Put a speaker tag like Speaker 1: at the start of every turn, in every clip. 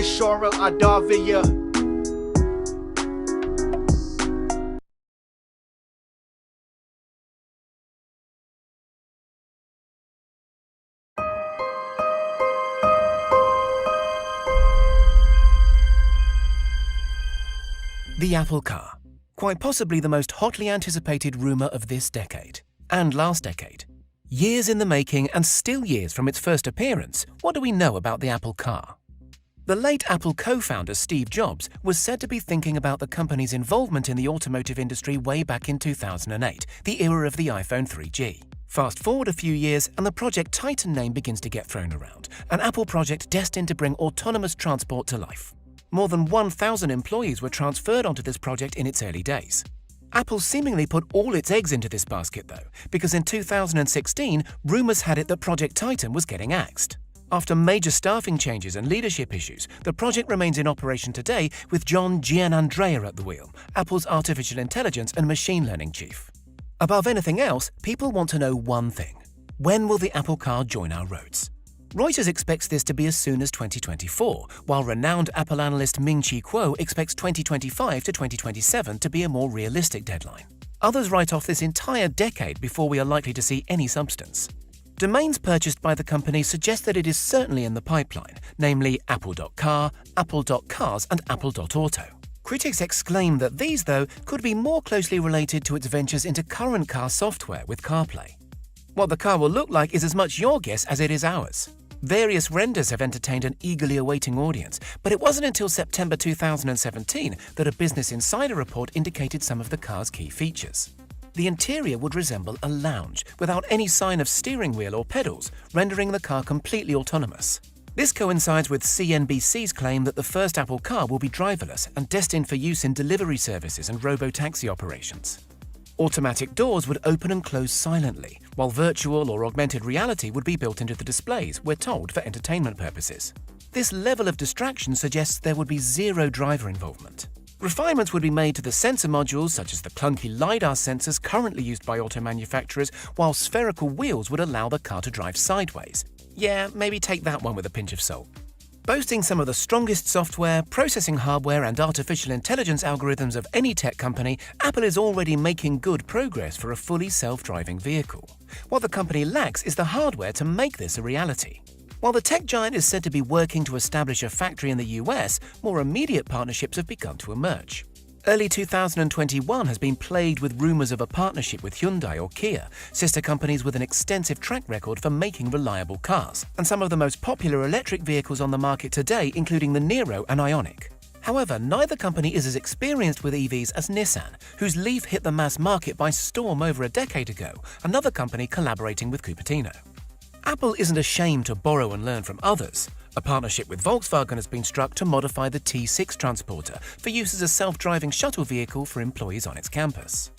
Speaker 1: Keshara Adaviya.
Speaker 2: The Apple car. Quite possibly the most hotly anticipated rumour of this decade, and last decade. Years in the making and still years from its first appearance, what do we know about the Apple car? The late Apple co-founder Steve Jobs was said to be thinking about the company's involvement in the automotive industry way back in 2008, the era of the iPhone 3G. Fast forward a few years and the Project Titan name begins to get thrown around, an Apple project destined to bring autonomous transport to life. More than 1,000 employees were transferred onto this project in its early days. Apple seemingly put all its eggs into this basket though, because in 2016, rumours had it that Project Titan was getting axed. After major staffing changes and leadership issues, the project remains in operation today with John Giannandrea at the wheel, Apple's artificial intelligence and machine learning chief. Above anything else, people want to know one thing. When will the Apple car join our roads? Reuters expects this to be as soon as 2024, while renowned Apple analyst Ming-Chi Kuo expects 2025 to 2027 to be a more realistic deadline. Others write off this entire decade before we are likely to see any substance. Domains purchased by the company suggest that it is certainly in the pipeline, namely apple.car, apple.cars and apple.auto. Critics exclaim that these, though, could be more closely related to its ventures into current car software with CarPlay. What the car will look like is as much your guess as it is ours. Various renders have entertained an eagerly awaiting audience, but it wasn't until September 2017 that a Business Insider report indicated some of the car's key features. The interior would resemble a lounge, without any sign of steering wheel or pedals, rendering the car completely autonomous. This coincides with CNBC's claim that the first Apple car will be driverless and destined for use in delivery services and robo-taxi operations. Automatic doors would open and close silently, while virtual or augmented reality would be built into the displays, we're told, for entertainment purposes. This level of distraction suggests there would be zero driver involvement. Refinements would be made to the sensor modules, such as the clunky LiDAR sensors currently used by auto manufacturers, while spherical wheels would allow the car to drive sideways. Yeah, maybe take that one with a pinch of salt. Boasting some of the strongest software, processing hardware and artificial intelligence algorithms of any tech company, Apple is already making good progress for a fully self-driving vehicle. What the company lacks is the hardware to make this a reality. While the tech giant is said to be working to establish a factory in the US, more immediate partnerships have begun to emerge. Early 2021 has been plagued with rumors of a partnership with Hyundai or Kia, sister companies with an extensive track record for making reliable cars, and some of the most popular electric vehicles on the market today, including the Niro and Ioniq. However, neither company is as experienced with EVs as Nissan, whose Leaf hit the mass market by storm over a decade ago, another company collaborating with Cupertino. Apple isn't ashamed to borrow and learn from others. A partnership with Volkswagen has been struck to modify the T6 Transporter for use as a self-driving shuttle vehicle for employees on its campus.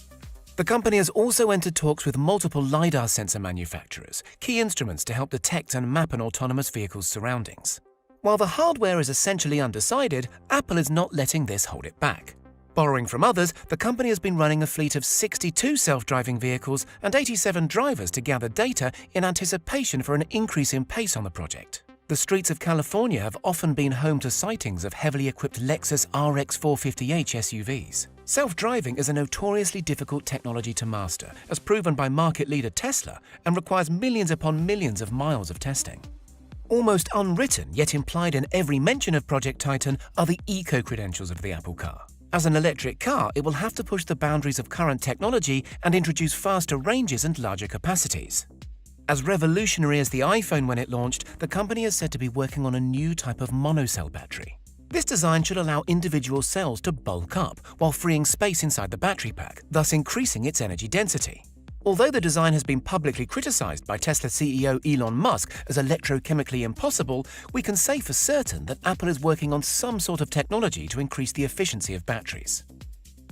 Speaker 2: The company has also entered talks with multiple LiDAR sensor manufacturers, key instruments to help detect and map an autonomous vehicle's surroundings. While the hardware is essentially undecided, Apple is not letting this hold it back. Borrowing from others, the company has been running a fleet of 62 self-driving vehicles and 87 drivers to gather data in anticipation for an increase in pace on the project. The streets of California have often been home to sightings of heavily equipped Lexus RX 450h SUVs. Self-driving is a notoriously difficult technology to master, as proven by market leader Tesla, and requires millions upon millions of miles of testing. Almost unwritten, yet implied in every mention of Project Titan, are the eco-credentials of the Apple car. As an electric car, it will have to push the boundaries of current technology and introduce faster ranges and larger capacities. As revolutionary as the iPhone when it launched, the company is said to be working on a new type of monocell battery. This design should allow individual cells to bulk up while freeing space inside the battery pack, thus increasing its energy density. Although the design has been publicly criticized by Tesla CEO Elon Musk as electrochemically impossible, we can say for certain that Apple is working on some sort of technology to increase the efficiency of batteries.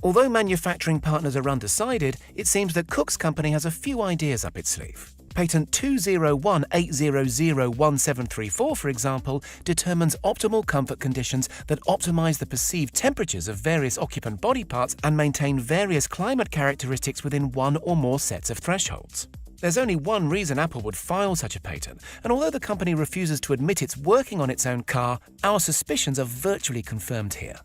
Speaker 2: Although manufacturing partners are undecided, it seems that Cook's company has a few ideas up its sleeve. Patent 201-800-1734, for example, determines optimal comfort conditions that optimize the perceived temperatures of various occupant body parts and maintain various climate characteristics within one or more sets of thresholds. There's only one reason Apple would file such a patent, and although the company refuses to admit it's working on its own car, our suspicions are virtually confirmed here.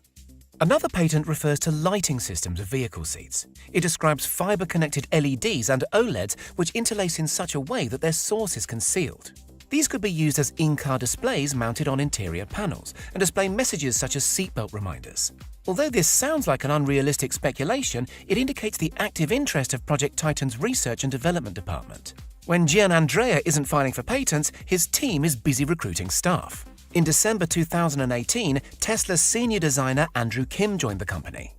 Speaker 2: Another patent refers to lighting systems of vehicle seats. It describes fiber-connected LEDs and OLEDs which interlace in such a way that their source is concealed. These could be used as in-car displays mounted on interior panels and display messages such as seatbelt reminders. Although this sounds like an unrealistic speculation, it indicates the active interest of Project Titan's research and development department. When Gianandrea isn't filing for patents, his team is busy recruiting staff. In December 2018, Tesla's senior designer Andrew Kim joined the company.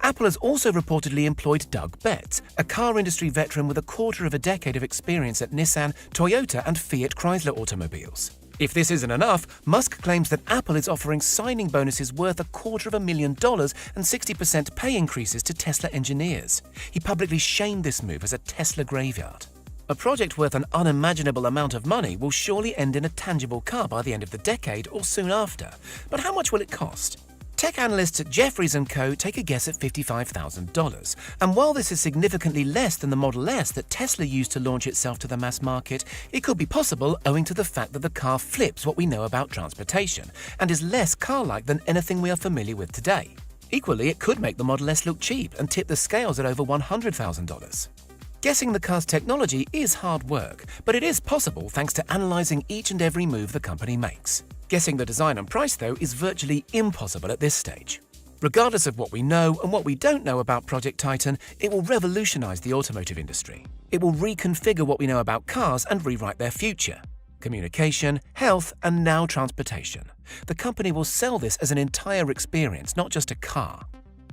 Speaker 2: Apple has also reportedly employed Doug Betts, a car industry veteran with a quarter of a decade of experience at Nissan, Toyota and Fiat Chrysler automobiles. If this isn't enough, Musk claims that Apple is offering signing bonuses worth $250,000 and 60% pay increases to Tesla engineers. He publicly shamed this move as a Tesla graveyard. A project worth an unimaginable amount of money will surely end in a tangible car by the end of the decade or soon after. But how much will it cost? Tech analysts at Jefferies & Co. take a guess at $55,000. And while this is significantly less than the Model S that Tesla used to launch itself to the mass market, it could be possible owing to the fact that the car flips what we know about transportation and is less car-like than anything we are familiar with today. Equally, it could make the Model S look cheap and tip the scales at over $100,000. Guessing the car's technology is hard work, but it is possible thanks to analyzing each and every move the company makes. Guessing the design and price, though, is virtually impossible at this stage. Regardless of what we know and what we don't know about Project Titan, it will revolutionize the automotive industry. It will reconfigure what we know about cars and rewrite their future. Communication, health, and now transportation. The company will sell this as an entire experience, not just a car.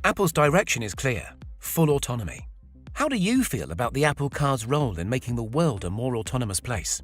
Speaker 2: Apple's direction is clear: full autonomy. How do you feel about the Apple car's role in making the world a more autonomous place?